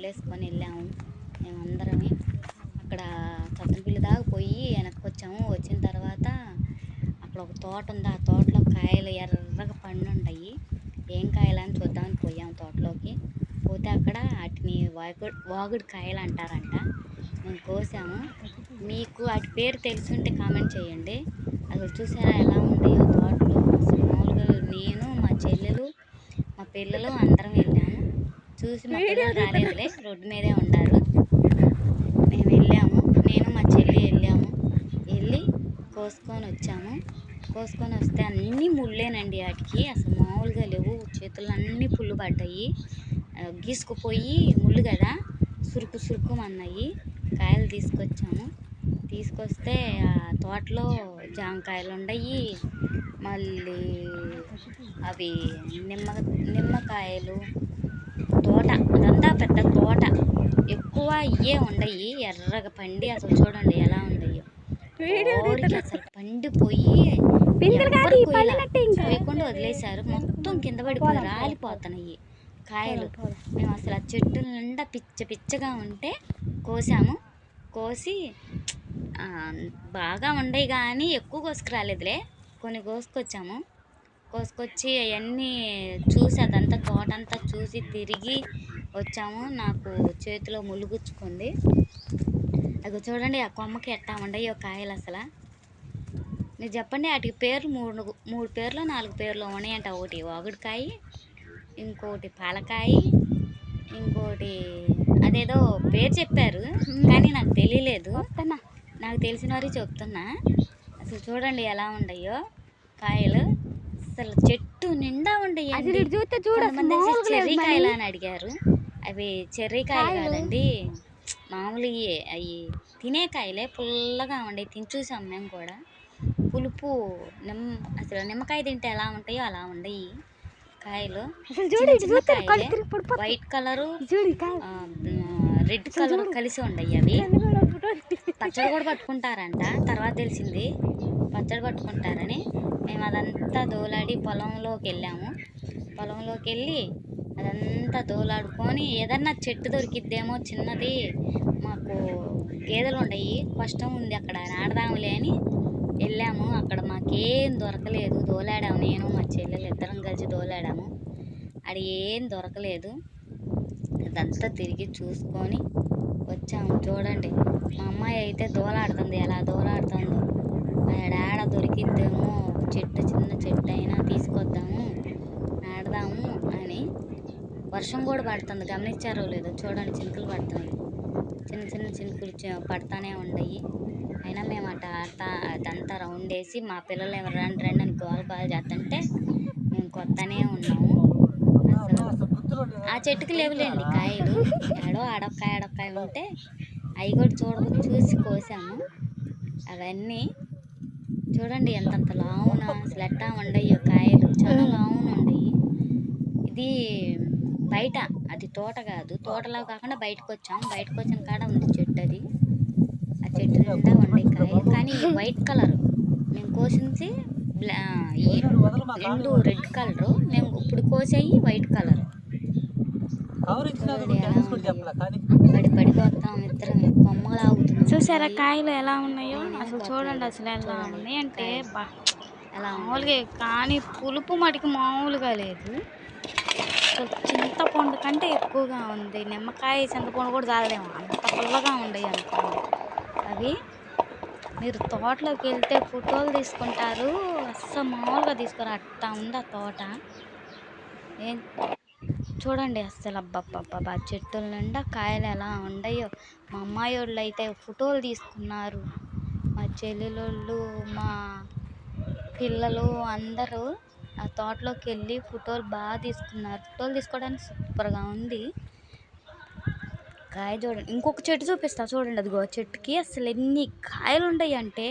వదిలేసుకొని వెళ్ళాము మేమందరమే. అక్కడ సత్తనపల్లి దాకా పోయి వెనక్కి వచ్చాము. వచ్చిన తర్వాత అక్కడ ఒక తోట ఉంది. ఆ తోటలో కాయలు ఎర్రగా పండు ఉంటాయి. ఏం కాయలని చూద్దామని పోయాము తోటలోకి. పోతే అక్కడ వాటిని వాగుడు కాయలు అంటారంట. మేము కోసాము. మీకు వాటి పేరు తెలుసుంటే కామెంట్ చేయండి. అసలు చూసారా ఎలా ఉన్నాయో తోటలు. అసలు మామూలుగా నేను మా చెల్లెలు మా పిల్లలు అందరం వెళ్ళాము. చూసి మా పిల్లలు రాలేదులే, రోడ్డు మీదే ఉండారు. మేము వెళ్ళాము, నేను మా చెల్లి వెళ్ళాము. వెళ్ళి కోసుకొని వచ్చాము. కోసుకొని వస్తే అన్నీ ముళ్ళేనండి వాటికి. అసలు మామూలుగా లేవు. చేతులు అన్నీ పుళ్ళు పడ్డాయి. గీసుకుపోయి ముళ్ళు కదా సురుకు సురుకు అన్నాయి. కాయలు తీసుకొచ్చాము. తీసుకొస్తే ఆ తోటలో జామకాయలు ఉన్నాయి. మళ్ళీ అవి నిమ్మకాయలు. తోట అదంతా పెద్ద తోట. ఎక్కువ ఇవే ఉండయి ఎర్రగా పండి. అసలు చూడండి ఎలా ఉన్నాయో. అసలు పండిపోయి వేయకుండా వదిలేశారు. మొత్తం కింద పడిపోయి రాలిపోతున్నాయి కాయలు. మేము అసలు ఆ చెట్టు నిండా పిచ్చగా ఉంటే కోసాము. కోసి బాగా ఉండయి కానీ ఎక్కువ కోసుకురాలేదులే, కొన్ని కోసుకొచ్చాము. కోసుకొచ్చి అవన్నీ చూసి అదంతా తోటంతా చూసి తిరిగి వచ్చాము. నాకు చేతిలో ముళ్ళు గుచ్చుకుంది. అది చూడండి ఆ కొమ్మకి ఎట్టా ఉండయో కాయలు. అసలు మీరు చెప్పండి, వాటికి పేర్లు మూడు పేర్లు 4 పేర్లు ఉన్నాయంట. ఒకటి వాగుడికాయ, ఇంకోటి పాలకాయ, ఇంకోటి అదేదో పేరు చెప్పారు కానీ నాకు తెలియలేదు. నాకు తెలిసిన వారికి చెప్తున్నా. అసలు చూడండి ఎలా ఉండయో కాయలు. అసలు చెట్టు నిండా ఉండయి. చెర్రీ కాయలు అని అడిగారు. అవి చెర్రీ కాయలు కాదండి, మామూలు అవి తినే కాయలే. పుల్లగా ఉండయి. తిని చూసాం మేము కూడా. పులుపు అసలు నిమ్మకాయ తింటే ఎలా ఉంటాయో అలా ఉండయి కాయలు. వైట్ కలరు రెడ్ కలర్ కలిసి ఉండయి. అవి పచ్చడి కూడా పట్టుకుంటారంట. తర్వాత తెలిసింది పచ్చడి పట్టుకుంటారని. మేము అదంతా దోలాడి పొలంలోకి వెళ్ళాము. పొలంలోకి వెళ్ళి అదంతా దోలాడుకొని ఏదన్నా చెట్టు దొరికిద్దేమో చిన్నది. మాకు గేదెలు ఉండయి, కష్టం ఉంది అక్కడ నాడదాములే అని వెళ్ళాము. అక్కడ మాకేం దొరకలేదు. దోలాడాము, నేను మా చెల్లెలు ఇద్దరం కలిసి దోలాడాము. అది ఏం దొరకలేదు. అదంతా తిరిగి చూసుకొని వచ్చాము. చూడండి మా అమ్మాయి అయితే దోలాడుతుంది. ఎలా దోలాడుతుందో. ఆడ దొరికిద్దేమో చెట్టు, చిన్న చెట్టు అయినా తీసుకొద్దాము నాడదాము అని. వర్షం కూడా పడుతుంది, గమనించారో లేదో చూడండి. చినుకులు పడుతున్నాయి. చిన్న చిన్న చినుకులు పడతానే ఉన్నాయి. అయినా మేము అదంతా రౌండ్ వేసి మా పిల్లలు ఎవరు రండి అని గోల చేస్తుంటే మేము కొత్తనే ఉన్నాము. అసలు ఆ చెట్టుకి లేవులేండి కాయలు. ఆడొక్కాయ ఉంటే అవి కూడా చూసి కోసాము. అవన్నీ చూడండి ఎంతంత లావున అసలు ఎట్టా ఉండయో కాయలు. చాలా లావున ఉండయి. ఇది బయట, అది తోట కాదు. తోటలో కాకుండా బయటకు వచ్చాము. బయటకు వచ్చిన కాడ ఉంది చెట్టు. అది ఆ చెట్టు నిండా ఉండే కాయలు. కానీ వైట్ కలర్. మేము కోసింది రెండు రెడ్ కలరు. మేము ఇప్పుడు కోసేయి వైట్ కలర్. పడిపోతాం ఇద్దరం. కొమ్మలు ఆగుతున్నాం. చూసారా కాయలు ఎలా ఉన్నాయో. అసలు చూడండి అసలు ఎలా ఉన్నాయి అంటే ఎలా మామూలుగా. కానీ పులుపు మటుకు మామూలుగా లేదు. చింతపండు కంటే ఎక్కువగా ఉంది. నిమ్మకాయ చింతపండు కూడా చాలదేమో, అంత పుల్లగా ఉండేవి అనుకోండి. అవి మీరు తోటలోకి వెళ్తే ఫోటోలు తీసుకుంటారు. అస్సలు మామూలుగా తీసుకోరు, అట్టా ఉంది ఆ తోట. చూడండి అస్సలు అబ్బబ్బబ్బా చెట్టుల నిండా కాయలు ఎలా ఉండయో. మా అమ్మాయి వాళ్ళు అయితే ఫోటోలు తీసుకున్నారు. మా చెల్లెళ్ళు, మా పిల్లలు అందరూ ఆ తోటలోకి వెళ్ళి ఫోటోలు బాగా తీసుకున్నారు. ఫోటోలు తీసుకోవడానికి సూపర్గా ఉంది. కాయ చూడండి. ఇంకొక చెట్టు చూపిస్తా చూడండి. అదిగో చెట్టుకి అసలు ఎన్ని కాయలు ఉంటాయి అంటే